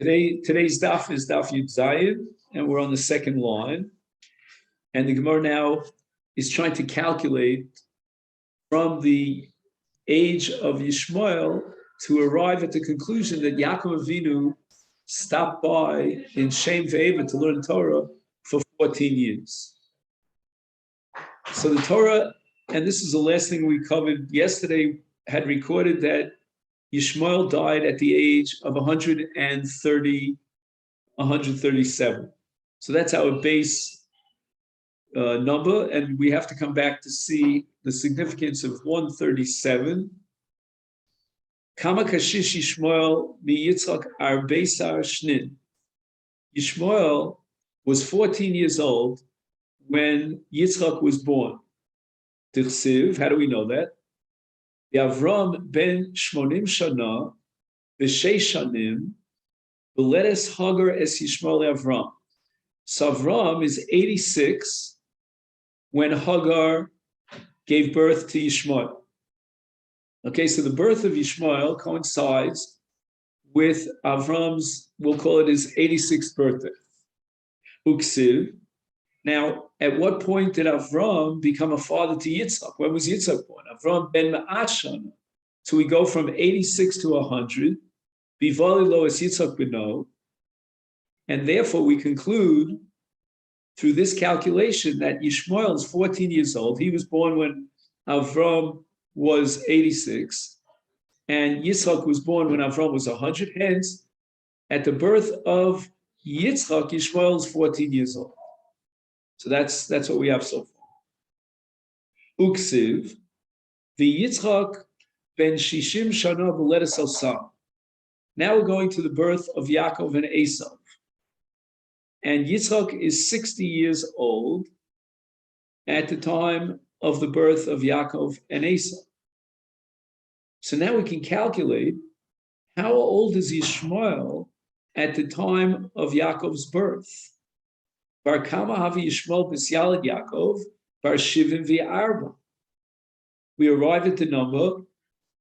Today's daf is daf Yud Zayin, and we're on the second line. And the Gemara now is trying to calculate from the age of Yishmael to arrive at the conclusion that Yaakov Avinu stopped by in Shem Ve'eva to learn Torah for 14 years. So the Torah, and this is the last thing we covered yesterday, had recorded that Yishmael died at the age of 137. So that's our base number, and we have to come back to see the significance of 137. Kama kashish Yishmael miYitzchak arbeisar shnin. Yishmael was 14 years old when Yitzchak was born. Tichsiv, how do we know that? Avram ben Shmonim Shana, v'sheish shanim, v'ledes Hagar es Yishmael Avram. So Avram is 86 when Hagar gave birth to Yishmael. Okay, so the birth of Yishmael coincides with Avram's, we'll call it his 86th birthday. Uksiv. Now, at what point did Avram become a father to Yitzchak? When was Yitzchak born? Avram ben Ma'at Shana. So we go from 86 to 100. Bivali lo es Yitzchak beno. And therefore we conclude through this calculation that Yishmael is 14 years old. He was born when Avram was 86. And Yitzchak was born when Avram was 100. Hence, at the birth of Yitzchak, Yishmael is 14 years old. So that's what we have so far. Uksiv, the Yitzchak ben Shishim Shana b'ledes Osam. Now we're going to the birth of Yaakov and Esav. And Yitzchak is 60 years old at the time of the birth of Yaakov and Esav. So now we can calculate how old is Yishmael at the time of Yaakov's birth. Bar kama havi Yishmael b'syalad Yaakov, bar shivim v'arba. We arrive at the number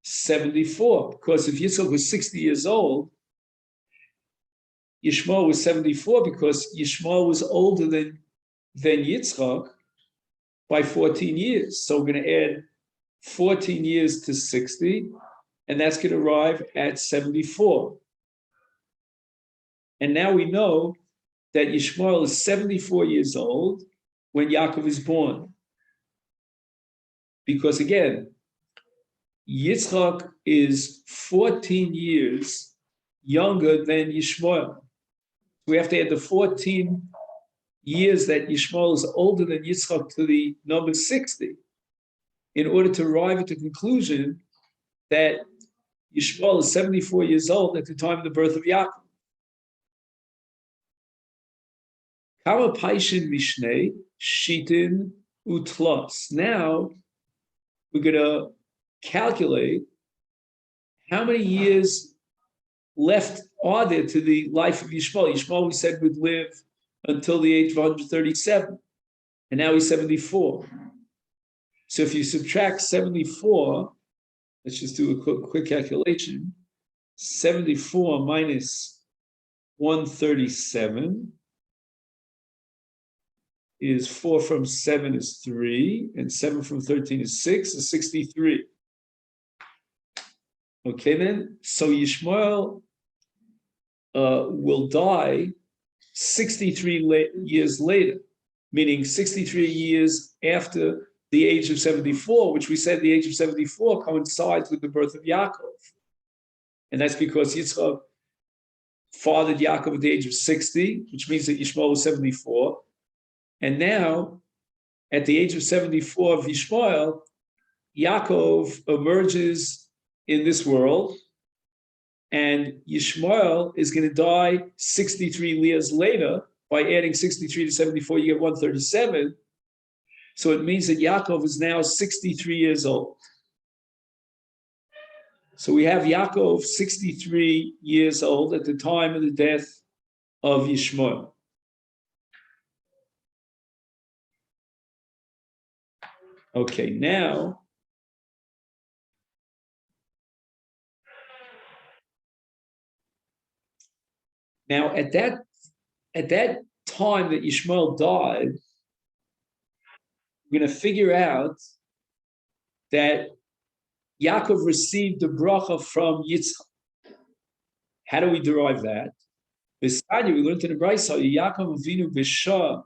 74, because if Yitzchak was 60 years old, Yishmael was 74 because Yishmael was older than Yitzchak by 14 years. So we're going to add 14 years to 60, and that's going to arrive at 74. And now we know that Yishmael is 74 years old when Yaakov is born. Because again, Yitzchak is 14 years younger than Yishmael. We have to add the 14 years that Yishmael is older than Yitzchak to the number 60 in order to arrive at the conclusion that Yishmael is 74 years old at the time of the birth of Yaakov. Kama paishin mishnei shitin utlos. Now we're going to calculate how many years left are there to the life of Yishmael. Yishmael, we said, would live until the age of 137, and now he's 74. So if you subtract 74, let's just do a quick calculation. 74 minus 137 is 4 from 7 is 3, and 7 from 13 is 6, is 63. Okay, then, so Yishmael will die 63 years later, meaning 63 years after the age of 74, which we said the age of 74 coincides with the birth of Yaakov. And that's because Yitzchak fathered Yaakov at the age of 60, which means that Yishmael was 74. And now, at the age of 74 of Yishmael, Yaakov emerges in this world, and Yishmael is going to die 63 years later. By adding 63 to 74, you get 137. So it means that Yaakov is now 63 years old. So we have Yaakov 63 years old at the time of the death of Yishmael. Okay, now Now, at that time that Yishmael died, we're going to figure out that Yaakov received the bracha from Yitzchak. How do we derive that? Beside we learned in the Brisa, Yaakov Avinu B'Shah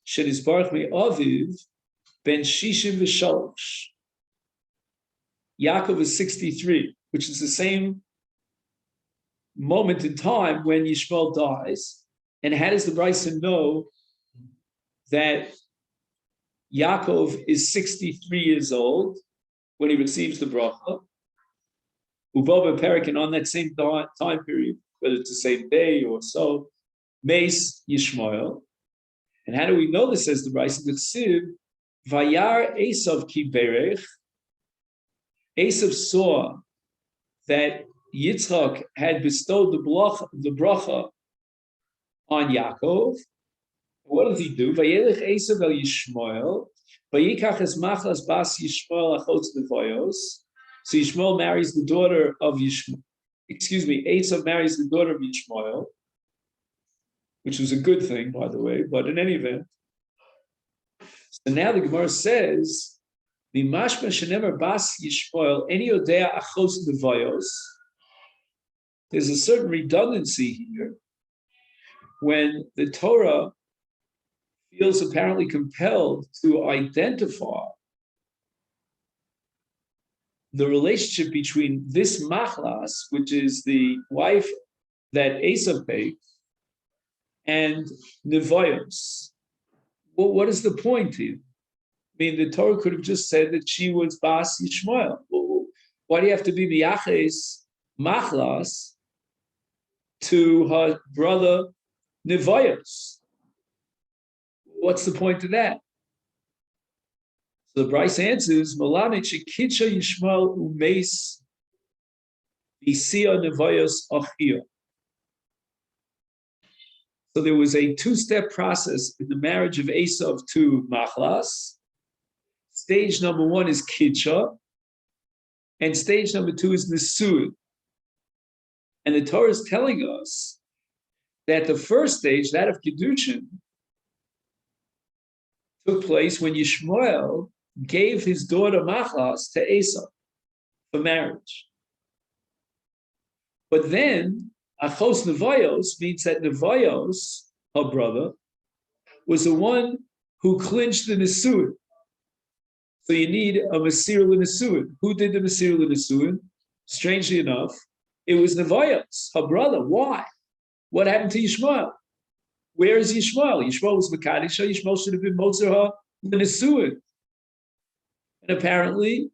Shenizbarach Me'aviv Ben Shishim V'Shalosh. Yaakov is 63, which is the same moment in time when Yishmael dies. And how does the Brisa know that Yaakov is 63 years old when he receives the bracha? Ubova Perik, and on that same time period, whether it's the same day or so, Mace Yishmael. And how do we know this? As the Brisa, the Ksiv, Vayar Esav ki berech. Esav saw that Yitzchak had bestowed the bracha on Yaakov. What does he do? Vayelech Esav el Yishmael. Vayikach es machlas bas Yishmael achotz nevoyos. So Yishmael marries the daughter of Yishmael. Esav marries the daughter of Yishmael, which was a good thing, by the way, but in any event. So now the Gemara says, Mimashma shenemer bas Yishmael, eni odea achos nevoyos. There's a certain redundancy here when the Torah feels apparently compelled to identify the relationship between this machlas, which is the wife that Esav takes, and nevoyos. Well, what is the point here? I mean, the Torah could have just said that she was Bas Yishmael. Why do you have to be miyaches machlas to her brother nevoyos? What's the point of that? So the Bryce answers, Malamit shekitsha Yishmael umeis v'sia nevoyos achia. So there was a two-step process in the marriage of Esav to Machlas. Stage number one is Kitsha, and stage number two is Nesuin. And the Torah is telling us that the first stage, that of Kiddushin, took place when Yishmael gave his daughter Machlas to Esav for marriage. But then Achos Nevoyos means that Nevoyos, her brother, was the one who clinched the Nesuin. So you need a Masir l'Nesuin. Who did the Masir l'Nesuin? Strangely enough, it was Nevoyos, her brother. Why? What happened to Yishmael? Where is Yishmael? Yishmael was Makadisha. Yishmael should have been Moser her l'Nesuin. And apparently,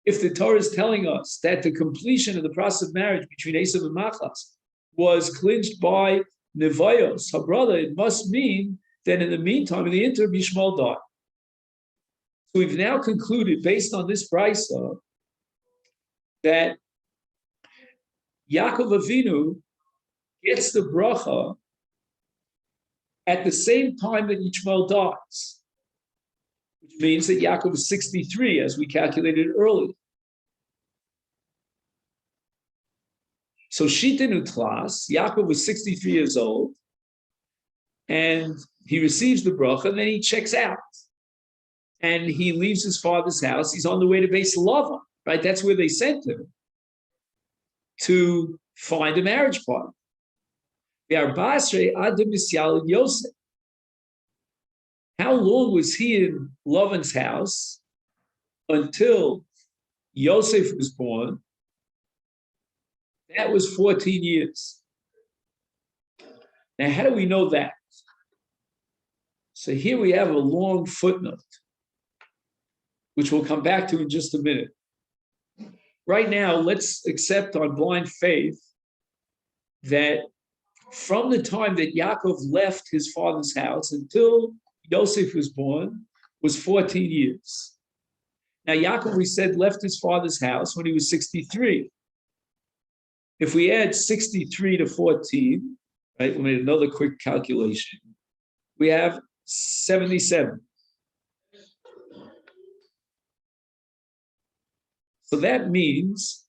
if the Torah is telling us that the completion of the process of marriage between Esav and Machlas was clinched by Nevoyos, her brother, it must mean that in the meantime, in the interim, Yishmael died. So we've now concluded, based on this brisa, that Yaakov Avinu gets the bracha at the same time that Yishmael dies, which means that Yaakov is 63, as we calculated earlier. So Shitin Utlas, Yaakov was 63 years old, and he receives the bracha, and then he checks out. And he leaves his father's house. He's on the way to Beis Lavan, right? That's where they sent him to find a marriage partner. How long was he in Lavan's house until Yosef was born? That was 14 years. Now, how do we know that? So here we have a long footnote, which we'll come back to in just a minute. Right now, let's accept on blind faith that from the time that Yaakov left his father's house until Yosef was born was 14 years. Now, Yaakov, we said, left his father's house when he was 63. If we add 63 to 14, right, we made another quick calculation, we have 77. So that means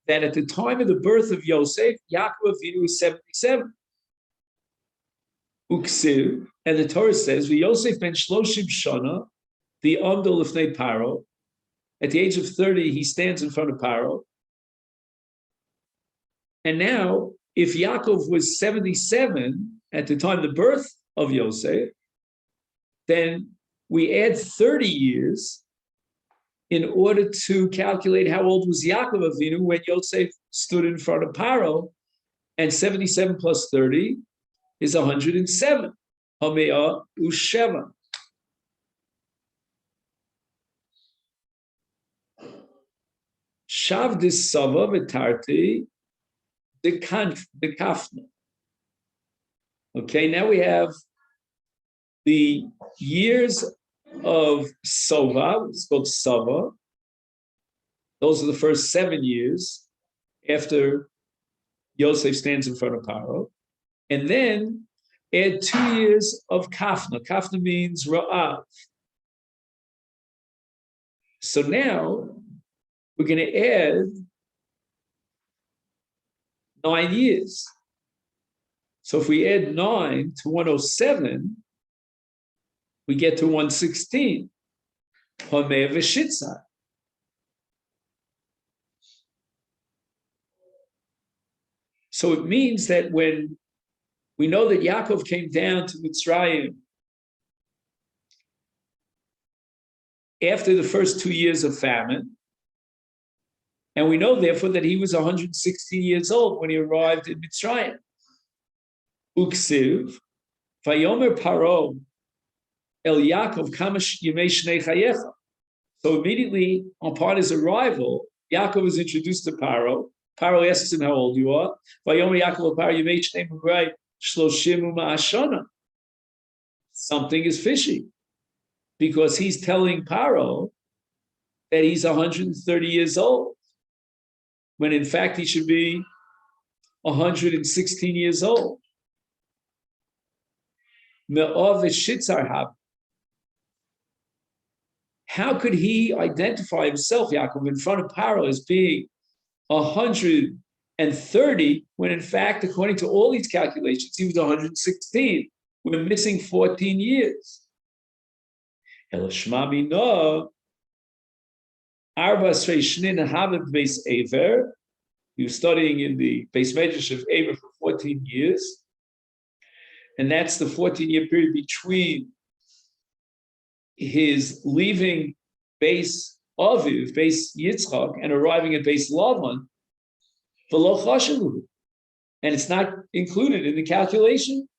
that at the time of the birth of Yosef, Yaakov Avinu was 77. Uksiv, and the Torah says, Yosef ben Shloshim Shana, the Amdol Lifnei Paro. At the age of 30, he stands in front of Paro. And now, if Yaakov was 77 at the time of the birth of Yosef, then we add 30 years in order to calculate how old was Yaakov Avinu when Yosef stood in front of Paro, and 77 plus 30 is 107. Hamea Usheva. Shavdis Sava V'tarti the Kafna. Okay, now we have the years of Sova, it's called Sava. Those are the first 7 years after Yosef stands in front of Paro. And then add 2 years of Kafna. Kafna means Ra'av. So now we're going to add 9 years. So if we add 9 to 107, we get to 116. Homei v'shitzai. So it means that when we know that Yaakov came down to Mitzrayim after the first 2 years of famine, and we know therefore that he was 116 years old when he arrived in Mitzrayim. Uksiv, Vayomer Paro El Yaakov Kamash Yemei Shnei Chayecha. So immediately upon his arrival, Yaakov is introduced to Paro. Paro asks him how old you are. Vayomer Yaakov Paro Yemei Shnei Mugrai Shloshim U'Ma'ashana. Something is fishy, because he's telling Paro that he's 130 years old, when in fact he should be 116 years old. How could he identify himself, Yaakov, in front of Paro as being 130, when in fact, according to all these calculations, he was 116? We're missing 14 years. He was studying in the Beis Medrash of Aver for 14 years. And that's the 14-year period between his leaving Beis Aviv, Beis Yitzchak, and arriving at Beis Lavan. And it's not included in the calculation.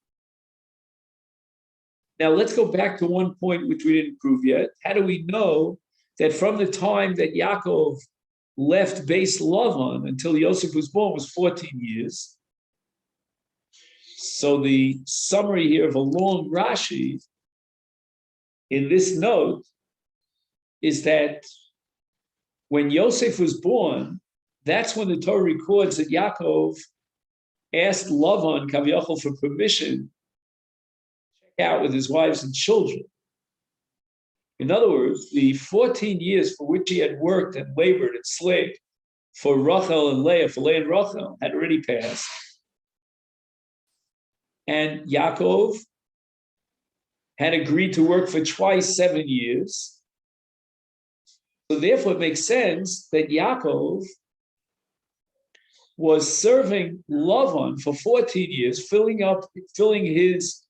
Now let's go back to one point which we didn't prove yet. How do we know that from the time that Yaakov left Beis Lavan until Yosef was born was 14 years? So the summary here of a long Rashi in this note is that when Yosef was born, that's when the Torah records that Yaakov asked Lavan, Kaviyachol, for permission to check out with his wives and children. In other words, the 14 years for which he had worked and labored and slaved for Rachel and Leah, for Leah and Rachel, had already passed. And Yaakov had agreed to work for twice 7 years. So therefore it makes sense that Yaakov was serving Lavan for 14 years, filling his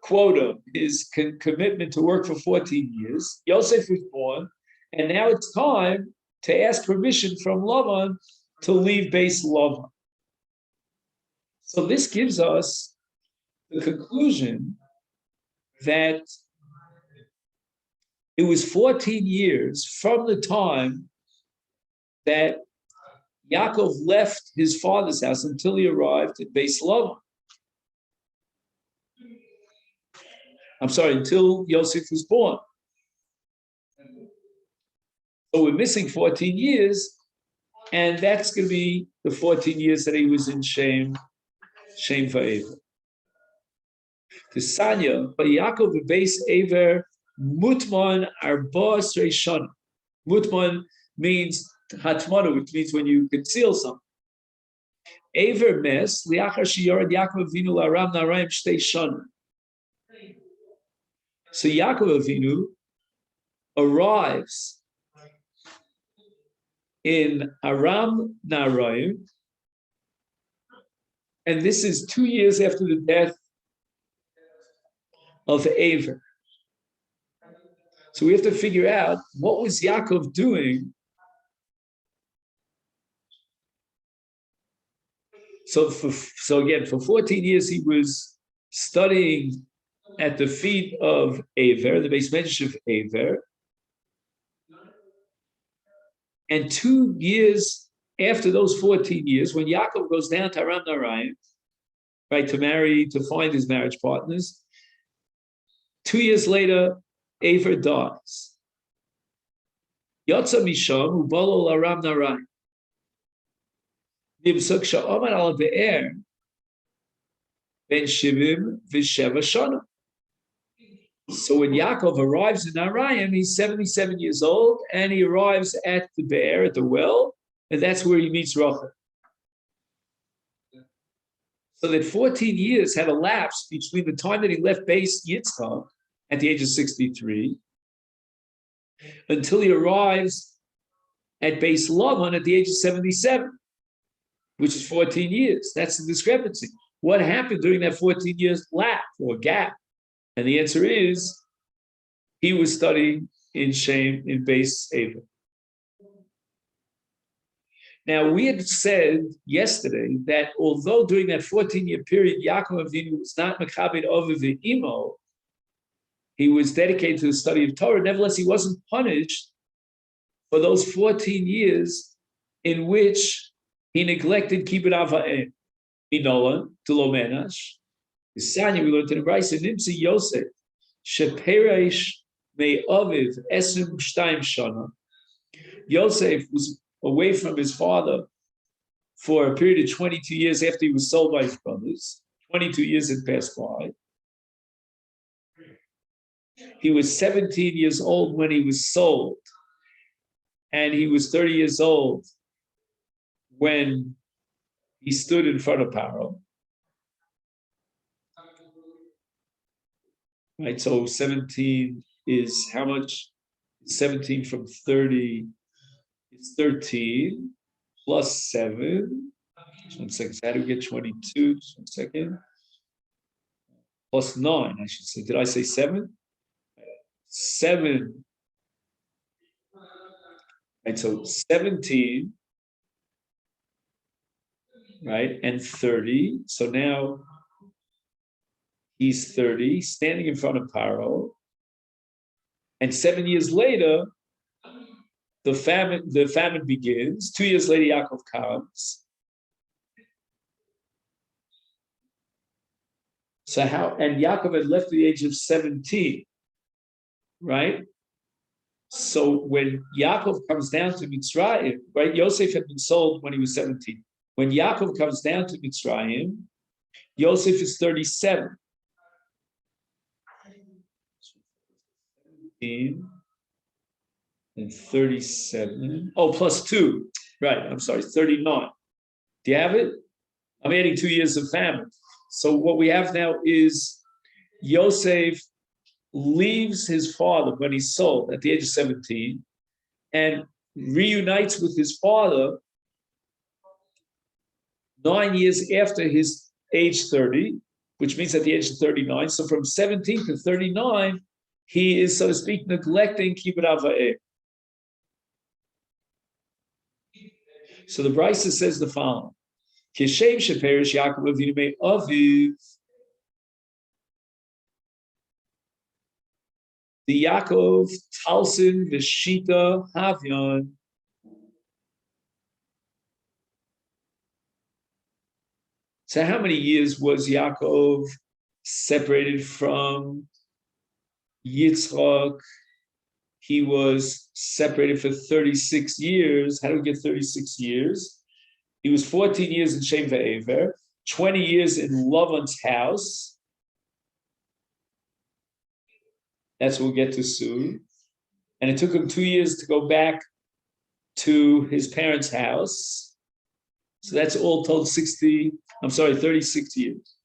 quota, his commitment to work for 14 years. Yosef was born, and now it's time to ask permission from Lavan to leave Beis Lavan. So this gives us the conclusion that it was 14 years from the time that Yaakov left his father's house until he arrived at Beis Lavan. Until Yosef was born. So we're missing 14 years, and that's going to be the 14 years that he was in Shem Va'ever. To Sanya, but Yaakov Beis Ever Mutman Arba Shana. Mutman means hatmana, which means when you conceal something. Aver mes liachar sheyorad Yaakov Avinu la'aram na'arayim shtei shana. So Yaakov Avinu arrives in Aram Naharaim, and this is 2 years after the death of Aver. So we have to figure out what was Yaakov doing. So again, for 14 years he was studying at the feet of Aver, the base Masechet of Aver. And 2 years after those 14 years, when Yaakov goes down to Aram Naharaim, right, to find his marriage partners, 2 years later, Aver dies. Yotza misham ubalo Aram Naharaim. Nimsuk sha'omer al be'er ben shivim v'sheva shana. So when Yaakov arrives in Naharaim, he's 77 years old, and he arrives at the bear, at the well, and that's where he meets Rachel. So that 14 years had elapsed between the time that he left base Yitzchak at the age of 63 until he arrives at base Lavan at the age of 77, which is 14 years. That's the discrepancy. What happened during that 14 years lapse or gap? And the answer is, he was studying in Shem, in base Aver. Now, we had said yesterday that although during that 14-year period, Yaakov Avinu was not Mechabed Aviv Ve'imo, he was dedicated to the study of Torah, nevertheless, he wasn't punished for those 14 years in which he neglected Kibbud Av Ha'em, Inolan, to Lo Menash. Sanya, we learned in the Brayso, Nimsi Yosef, Sheperesh Me Aviv Esrim Shtaim Shana. Yosef was away from his father for a period of 22 years after he was sold by his brothers. 22 years had passed by. He was 17 years old when he was sold, and he was 30 years old when he stood in front of Paro. Right, so 17 is how much? 17 from 30 is 13 plus 7. Just 1 second. So how do we get 22? Just 1 second. Plus 9, I should say. Did I say 7? 7. Right, so 17, right, and 30. So now he's 30, standing in front of Paro, and 7 years later, the famine begins. 2 years later, Yaakov comes. So and Yaakov had left at the age of 17, right? So when Yaakov comes down to Mitzrayim, right? Yosef had been sold when he was 17. When Yaakov comes down to Mitzrayim, Yosef is 37. And 37. Oh, plus 2. Right, I'm sorry, 39. Do you have it? I'm adding 2 years of famine. So what we have now is Yosef leaves his father when he's sold at the age of 17 and reunites with his father 9 years after his age 30, which means at the age of 39. So from 17 to 39, he is, so to speak, neglecting Kibbud Av Ha'em. So the Brayso says the following: Kishem sheperish Yaakov Avinu me Aviv. The Yaakov Talsin V'Shita Havyan. So how many years was Yaakov separated from Yitzchak? He was separated for 36 years. How do we get 36 years? He was 14 years in Shem Ve'ever, 20 years in Lavan's house. That's what we'll get to soon. And it took him 2 years to go back to his parents' house. So that's all told 36 years.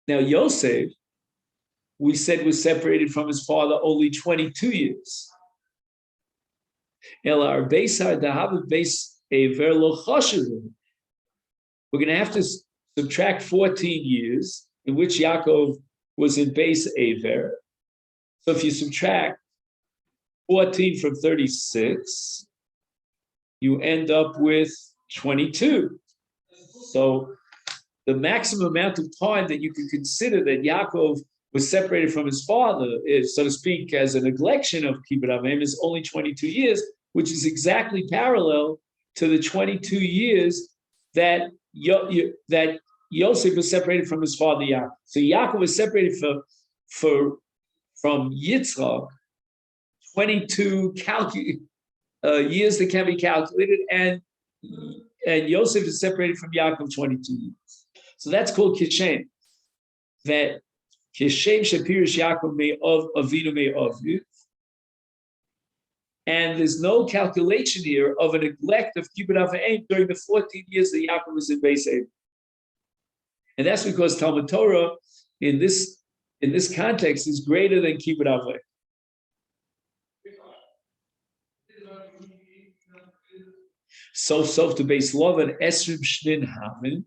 Now Yosef, we said, was separated from his father only 22 years. We're going to have to subtract 14 years in which Yaakov was in base Aver. So if you subtract 14 from 36, you end up with 22. So the maximum amount of time that you can consider that Yaakov was separated from his father, is, so to speak, as a neglection of Kibbut Avim, is only 22 years, which is exactly parallel to the 22 years that that Yosef was separated from his father Yaakov. So Yaakov was separated from Yitzchak 22 years that can be calculated, and Yosef is separated from Yaakov 22 years. So that's called Kishem. That Kishem Shapirish Yaakov may of Avinu may of you. And there's no calculation here of a neglect of Kibbut Avim during the 14 years that Yaakov was in Beis Aver. And that's because Talmud Torah in this context is greater than Kibbut Avim. So to Beis Lavan Esrim Shnin Hamin.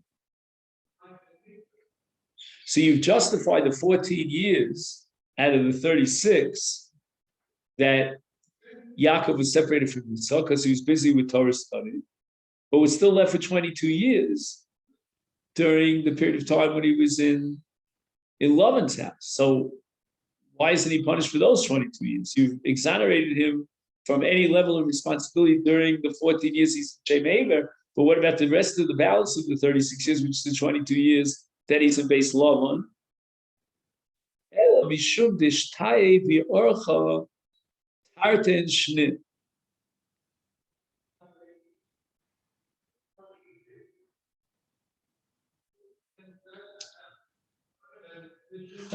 So you've justified the 14 years out of the 36 that Yaakov was separated from Yitzchak because he was busy with Torah study, but was still left for 22 years during the period of time when he was in Lavan's house. So why isn't he punished for those 22 years? You've exonerated him from any level of responsibility during the 14 years he's in Shem Aver, but what about the rest of the balance of the 36 years, which is the 22 years that he's in Beis Lavan? Mishum dishtaye v'orcha tarten shnit.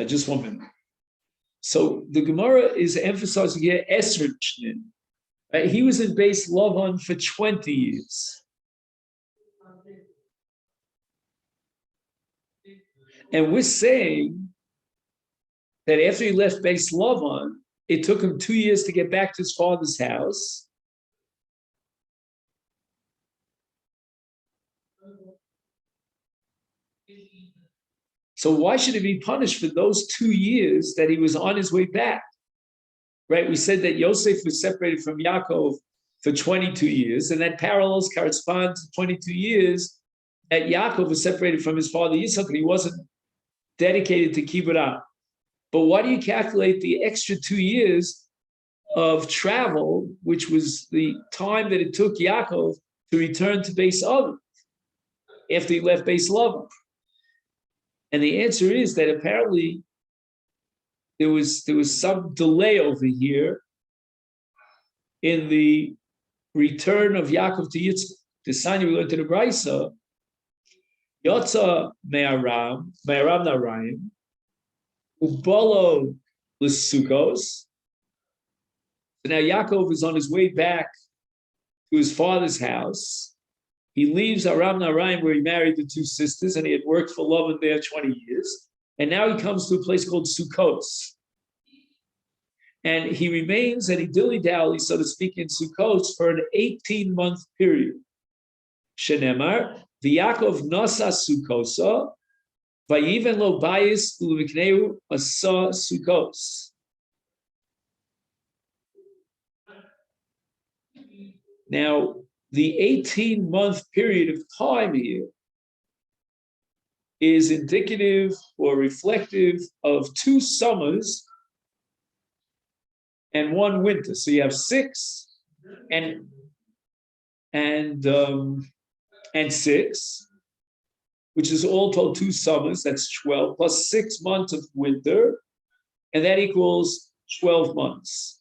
Just 1 minute. So the Gemara is emphasizing here Esrog Shnit. Right? He was in Beis Lavan for 20 years. And we're saying that after he left Beis Lavan, it took him 2 years to get back to his father's house. So why should he be punished for those 2 years that he was on his way back? Right? We said that Yosef was separated from Yaakov for 22 years, and that parallels correspond to 22 years that Yaakov was separated from his father Yitzchak, and he wasn't dedicated to Kibbut Av. But why do you calculate the extra 2 years of travel, which was the time that it took Yaakov to return to Beis Lavan after he left Beis Lavan? And the answer is that apparently there was some delay over here in the return of Yaakov to Yitzchak. The sign we learned to the Brisa, Yotza me'aram narayim, ubolo l'sukos. So now Yaakov is on his way back to his father's house. He leaves Aram Narayim, where he married the 2 sisters, and he had worked for Lavan there 20 years. And now he comes to a place called Sukkos. And he remains, and he dilly-dally, so to speak, in Sukkos for an 18-month period. Shenemar, v'Yakov nosa Sukkosa, v'yiven lo bayis u'vikneu asa Sukkos. Now, the 18-month period of time here is indicative or reflective of 2 summers and 1 winter. So you have 6 and 6, which is all told 2 summers. That's 12 plus 6 months of winter, and that equals 12 months.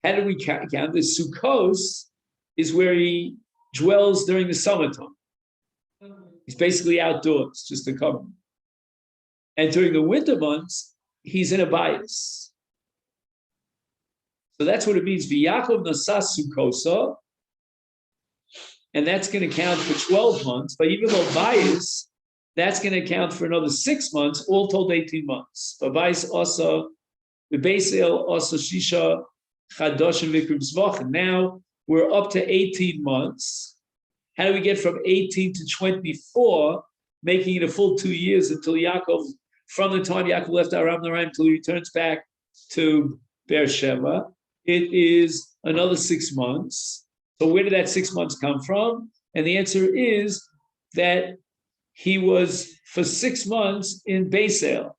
How do we count? The Sukkos is where he dwells during the summertime. He's basically outdoors, just to cover. And during the winter months, he's in a bias. So that's what it means. V'Yaakov nasas sukosa, and that's going to count for 12 months. But even though bias, that's going to count for another 6 months, all told 18 months. But bias also, the Beisel also Shisha Chadoshim Vikrim Zvach. Now we're up to 18 months. How do we get from 18 to 24, making it a full 2 years until Yaakov, from the time Yaakov left Aram Naraim until he returns back to Beersheba? It is another 6 months. So where did that 6 months come from? And the answer is that he was for 6 months in Beisel.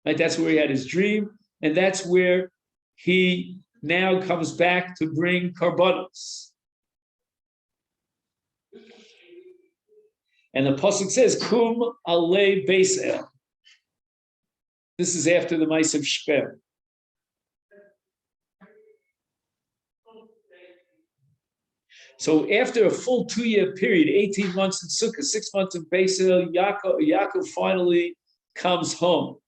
Right? That's where he had his dream, and that's where he now comes back to bring karbanos. And the pasuk says, "Kum alei Beisel." This is after the Ma'aseh Shechem. So after a full 2 year period, 18 months in Sukkah, 6 months in Beisel, Yaakov finally comes home.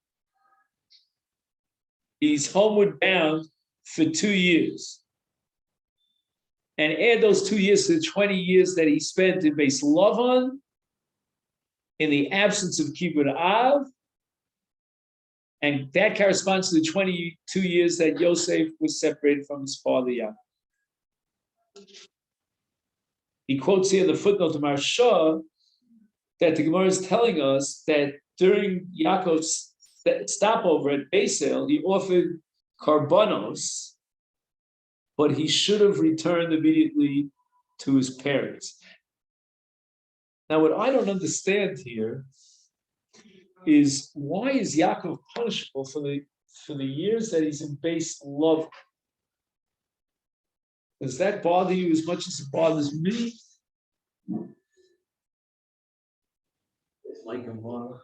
He's homeward bound for 2 years. And add those 2 years to the 20 years that he spent in Beis Lavan, in the absence of Kibbud Av, and that corresponds to the 22 years that Yosef was separated from his father Yaakov. He quotes here the footnote of Marsha that the Gemara is telling us that during Yaakov's stopover at Beisel, he offered karbanos, but he should have returned immediately to his parents. Now, what I don't understand here is why is Yaakov punishable for the years that he's in Beis Lavan? Does that bother you as much as it bothers me? It's like a model.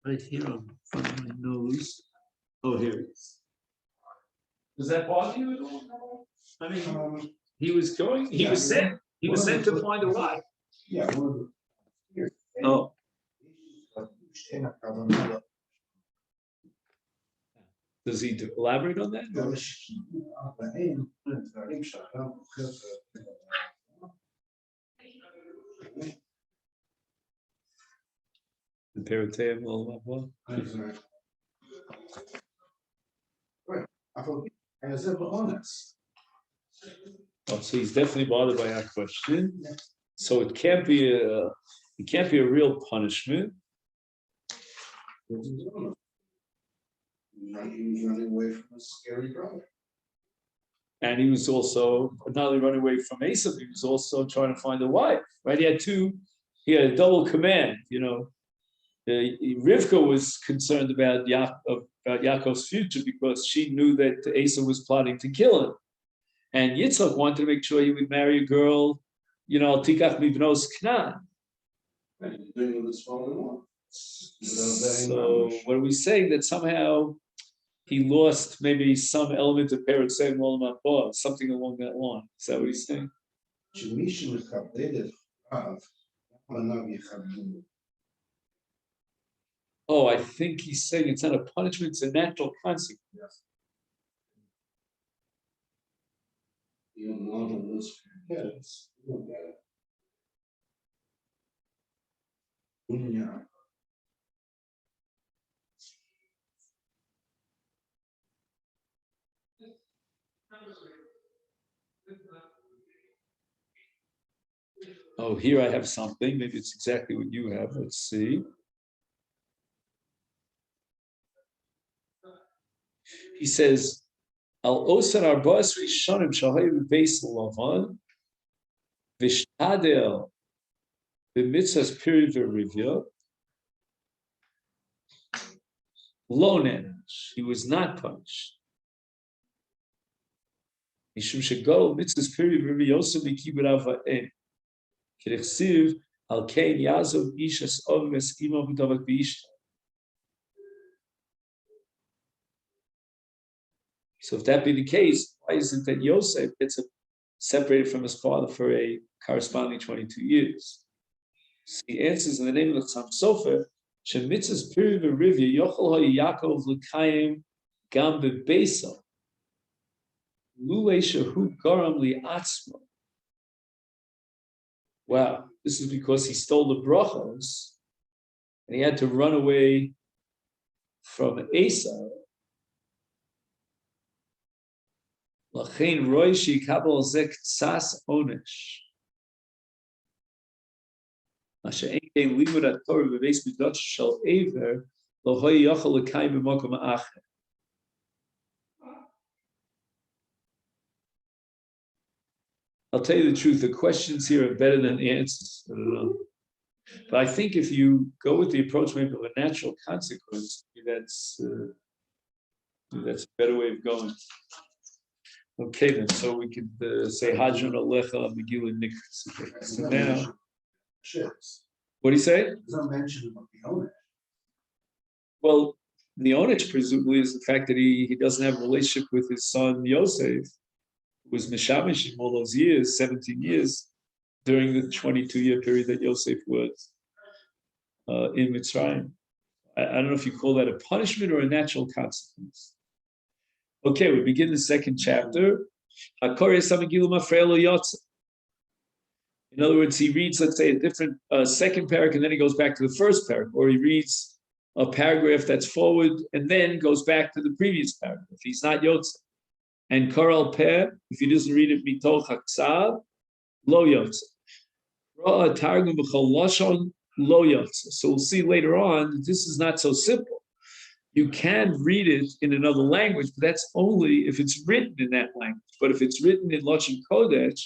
Right here on front of my nose. Oh, here it is. Does that bother you at all? I mean, he was sent to find a wife. Yeah. Oh. Does he elaborate on that? The Peroteim, all that. Oh, so he's definitely bothered by our question. So it can't be a real punishment. He was running away from a scary brother. And he was also not only running away from Esau, he was also trying to find a wife. Right? He had a double command. Rivka was concerned about Yaakov's future because she knew that Esau was plotting to kill him. And Yitzchak wanted to make sure he would marry a girl, Tikach Mibnos Knan. So what are we saying? That somehow he lost maybe some element of Perotzei Olam Haba, something along that line. Is that what he's saying? Oh, I think he's saying it's not a punishment, it's a natural consequence. Oh, here I have something. Maybe it's exactly what you have. Let's see. He says, Al Osan Arba'as Rishonim Shahayu Beis Lavan Vishtadel B'mitzvahs Period V'Rivya Lonen. He was not punished. Mishum Shegol Mitzvahs Period V'Rivya Yosef B'Kibbud Ava'en K'Rechsiv Al Kein Yazov Ishas Oves Imo B'Davak B'Ishta. So if that be the case, why is it that Yosef gets separated from his father for a corresponding 22 years? So he answers in the name of the Chassam Sofer, Shemitzas Piri V'Rivya Yochel HaYakov L'Kayim Gam B'Beisa. Lule shehu garam li'atzmo. Wow, this is because he stole the brachos and he had to run away from Esau. Lachein roishi kabel zek tzas onesh. Asher ein limud haTorah v'beis midrash shel Ever lo hoy yachol lekayim b'makom acher. I'll tell you the truth, the questions here are better than the answers. I don't know. But I think if you go with the approach maybe of a natural consequence, that's a better way of going. Okay, then, so we could say Hadron Alecha Megilla Nikras. Okay. So now, what do you say? There's no mention of the owner. Well, the onich presumably is the fact that he doesn't have a relationship with his son Yosef, who was Mishamish in all those years, 17 years, during the 22-year period that Yosef was in Mitzrayim. I don't know if you call that a punishment or a natural consequence. Okay, we begin the second chapter. In other words, he reads, let's say, a different second paragraph, and then he goes back to the first paragraph, or he reads a paragraph that's forward and then goes back to the previous paragraph. He's not Yotze. And Koral Peh, if he doesn't read it mitoch haksav, lo Yotze. Ra'a targum b'chol lashon lo Yotze. So we'll see later on that this is not so simple. You can read it in another language, but that's only if it's written in that language. But if it's written in Lashon Kodesh,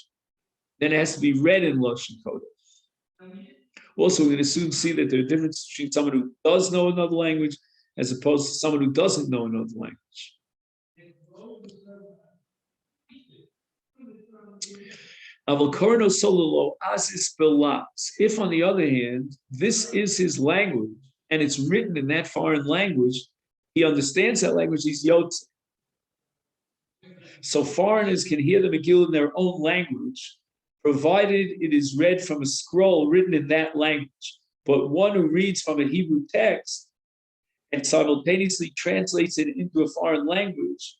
then it has to be read in Lashon Kodesh. Also, we're going to soon see that there are differences between someone who does know another language as opposed to someone who doesn't know another language. If, on the other hand, this is his language and it's written in that foreign language, he understands that language, he's Yotze. So foreigners can hear the Megillah in their own language, provided it is read from a scroll written in that language. But one who reads from a Hebrew text and simultaneously translates it into a foreign language,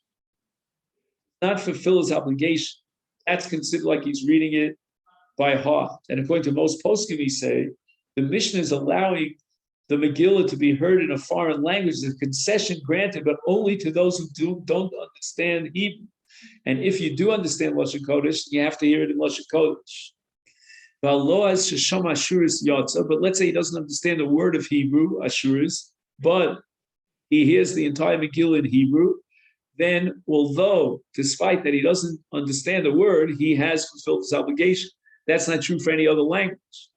not fulfill his obligation. That's considered like he's reading it by heart. And according to most poskim, we say, the Mishnah is allowing the Megillah to be heard in a foreign language, is a concession granted, but only to those who don't understand Hebrew. And if you do understand Lashon Kodesh, you have to hear it in Lashon Kodesh. But let's say he doesn't understand a word of Hebrew, Ashuris, but he hears the entire Megillah in Hebrew, then although, despite that he doesn't understand the word, he has fulfilled his obligation. That's not true for any other language.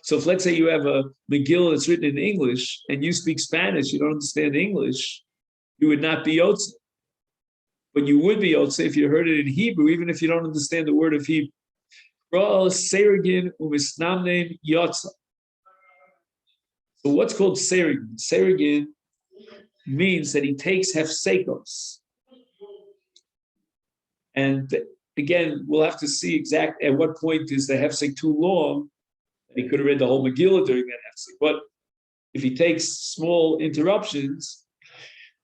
So if, let's say, you have a Megillah that's written in English and you speak Spanish, you don't understand English, you would not be Yotze. But you would be Yotze if you heard it in Hebrew, even if you don't understand the word of Hebrew. So what's called Serigin? Serigin means that he takes hefsekos. And again, we'll have to see exactly at what point is the hefsek too long. He could have read the whole Megillah during that hefsek. But if he takes small interruptions,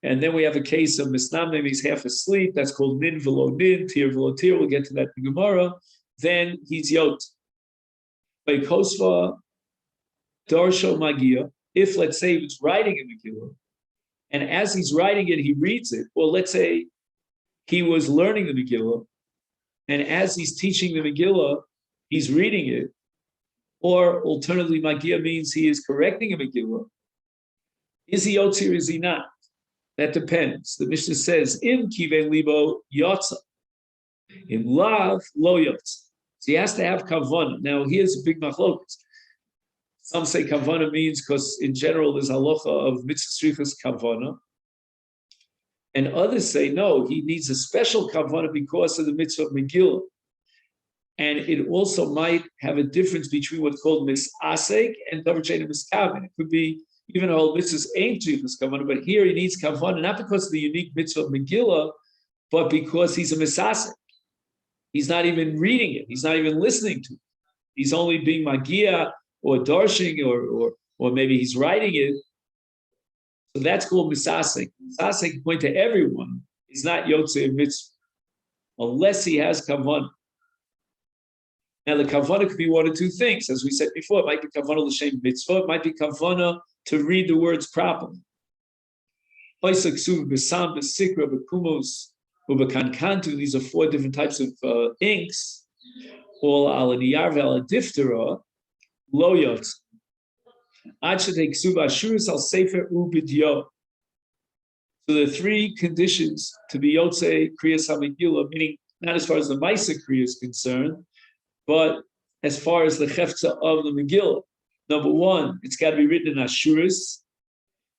and then we have a case of misnamnem, he's half asleep, that's called nin velo nin, tir velo tir, we'll get to that in Gemara, then he's Yotze. By Kosva, Darsho Magia, if, let's say, he's writing a Megillah, and as he's writing it, he reads it, or let's say he was learning the Megillah, and as he's teaching the Megillah, he's reading it, or alternatively, Magia means he is correcting a Megillah. Is he Yotze or is he not? That depends. The Mishnah says, Im kiven libo yotza. In lav lo yotza. So he has to have kavanah. Now, here's a big machlokas. Some say kavanah means because in general there's halacha of mitzvah srichas kavanah. And others say, no, he needs a special kavanah because of the mitzvah of Megillah. And it also might have a difference between what's called misasek and davar she'eino miskaven. It could be even though mitzvahs ain't srichas kavanah, but here he needs kavanah, not because of the unique mitzvah of Megillah, but because he's a misasek. He's not even reading it. He's not even listening to it. He's only being magia or darshing, or maybe he's writing it. So that's called misasek. Misasek, point to everyone, is not Yotze of mitzvah. unless he has kavanah. Now, the kavanah could be one of two things. As we said before, it might be kavanah l'shem mitzvah, it might be kavanah to read the words properly. These are 4 different types of inks. All ala niyar ve'ala diftera lo yotz. Ad shetei ksuva ashuris al sefer ubidyo. So the 3 conditions to be yotze kriyas hamegillah, meaning not as far as the Maisa kriya is concerned, but as far as the cheftza of the Megillah. Number 1, it's got to be written in ashuris.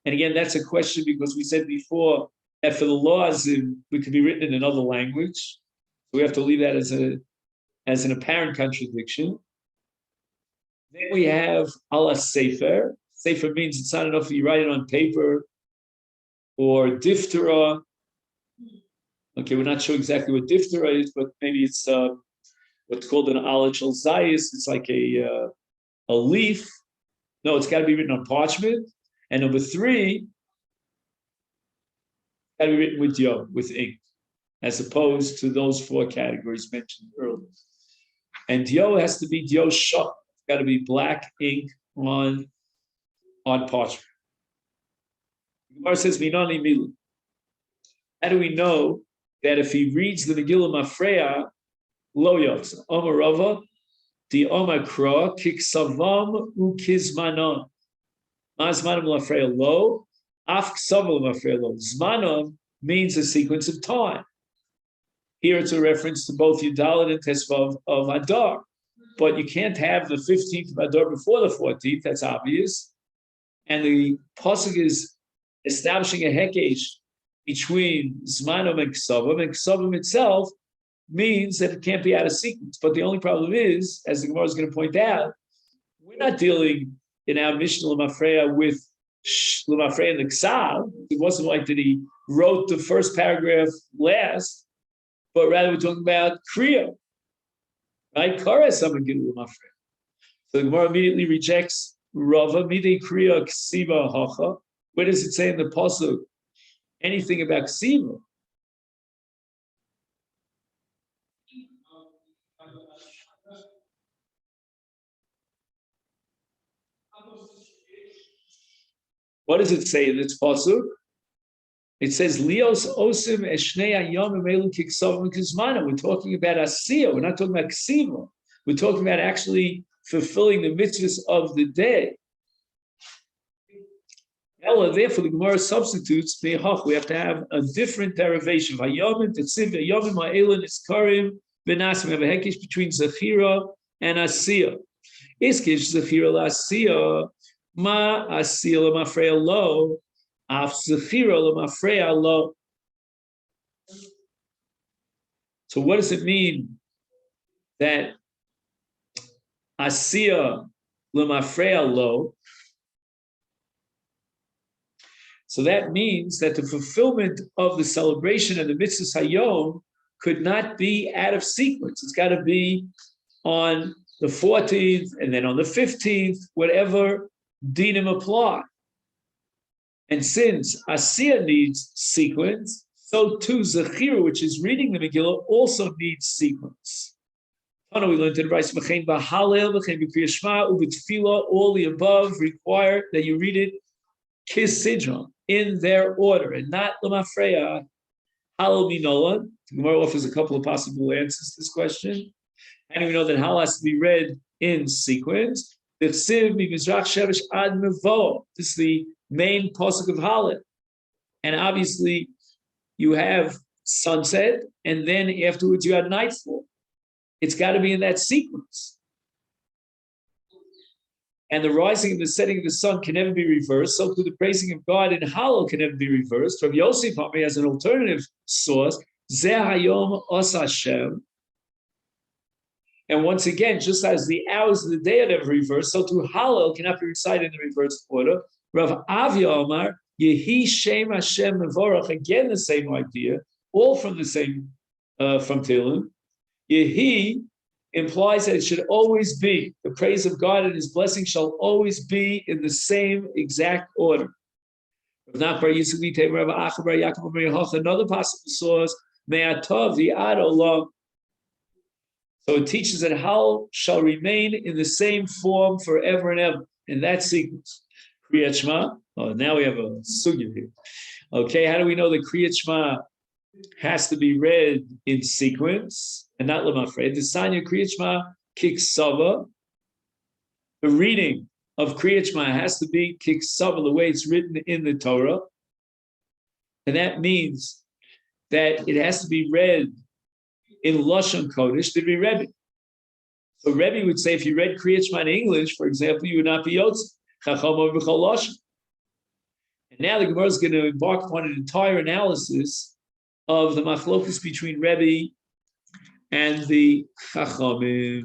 And again, that's a question because we said before that for the laws, it could be written in another language. So we have to leave that as an apparent contradiction. Then we have ala sefer. Sefer means it's not enough if you write it on paper or diphthera. Okay, we're not sure exactly what diphthera is, but maybe it's what's called an alachal zayis. It's like a leaf. No, it's got to be written on parchment. And number 3, got to be written with ink, as opposed to those 4 categories mentioned earlier. And dio has to be dio shah. It's got to be black ink on parchment. The Gemara says, "Minani milu." How do we know that if he reads the Megillah Mafreya, lo yotz omarava di omakra kiksavam ukizmanon. Mazmanim lafreya lo, af ksavam lafreya lo. Zmanom means a sequence of time. Here it's a reference to both Yudalit and Tesvav of Adar. But you can't have the 15th of Adar before the 14th, that's obvious. And the Pasuk is establishing a hekesh between Zmanom and Ksavim itself means that it can't be out of sequence. But the only problem is, as the Gemara is going to point out, we're not dealing in our Mishnah L'Mafreya with L'Mafreya and the Ksav. It wasn't like that he wrote the first paragraph last, but rather we're talking about Kriya, right? Kara Samagil L'Mafreya. So the Gemara immediately rejects Rava, Midei Kriya Ksiva Hacha. Where does it say in the Pasuk anything about Ksiva? What does it say in its pasuk? It says, "Lios osim eshnei hayom elu kiksavim kizmana." We're talking about asiya. We're not talking about ksiva. We're talking about actually fulfilling the mitzvahs of the day. Ella, therefore, the Gemara substitutes me'hach. We have to have a different derivation. Hayomim tetziv hayomim ha'elin iskarim v'nasim. We have a hekesh between zechira and asiya. Iskish zechira la'asiya. Ma asiya l'mafreya lo, af zechira l'mafreya lo. So what does it mean that asiya l'mafreya lo? So that means that the fulfillment of the celebration and the mitzvahs hayom could not be out of sequence. It's got to be on the 14th and then on the 15th, whatever dinim apply. And since Asiya needs sequence, so too Zechira, which is reading the Megillah, also needs sequence. We learned in Rice, all the above require that you read it kisidron, in their order, and not l'mafreya, halal minola. The Gemara offers a couple of possible answers to this question. And we know that halal has to be read in sequence. This is the main pasuk of Halal. And obviously, you have sunset, and then afterwards you have nightfall. It's got to be in that sequence. And the rising and the setting of the sun can never be reversed. So, to the praising of God in Halal can never be reversed. From Yosef Hami has an alternative source. Zeh Hayom Os Hashem. And once again, just as the hours of the day are never reversed, so too Hallel cannot be recited in the reversed order. Rav Avia Omar, Yehi Shem Hashem Mevorach, again the same idea, all from the same, from Tehillim. Yehi implies that it should always be, the praise of God and His blessing shall always be in the same exact order. Another possible source, me'atov v'ad olam. So it teaches that hal shall remain in the same form forever and ever, in that sequence. Kriyat Shema. Oh, now we have a sugya here. Okay, how do we know that Kriyat Shema has to be read in sequence and not lemafred? The Sanya Kriyat Shema kiksava. The reading of Kriyat Shema has to be kiksava, the way it's written in the Torah. And that means that it has to be read in Lashon Kodesh to be Rebbe. So Rebbe would say if you read Kriyat Shema in English, for example, you would not be Yotze. Chacham over B'chol Lashon. And now the Gemara is going to embark upon an entire analysis of the machlokus between Rebbe and the Chachamim.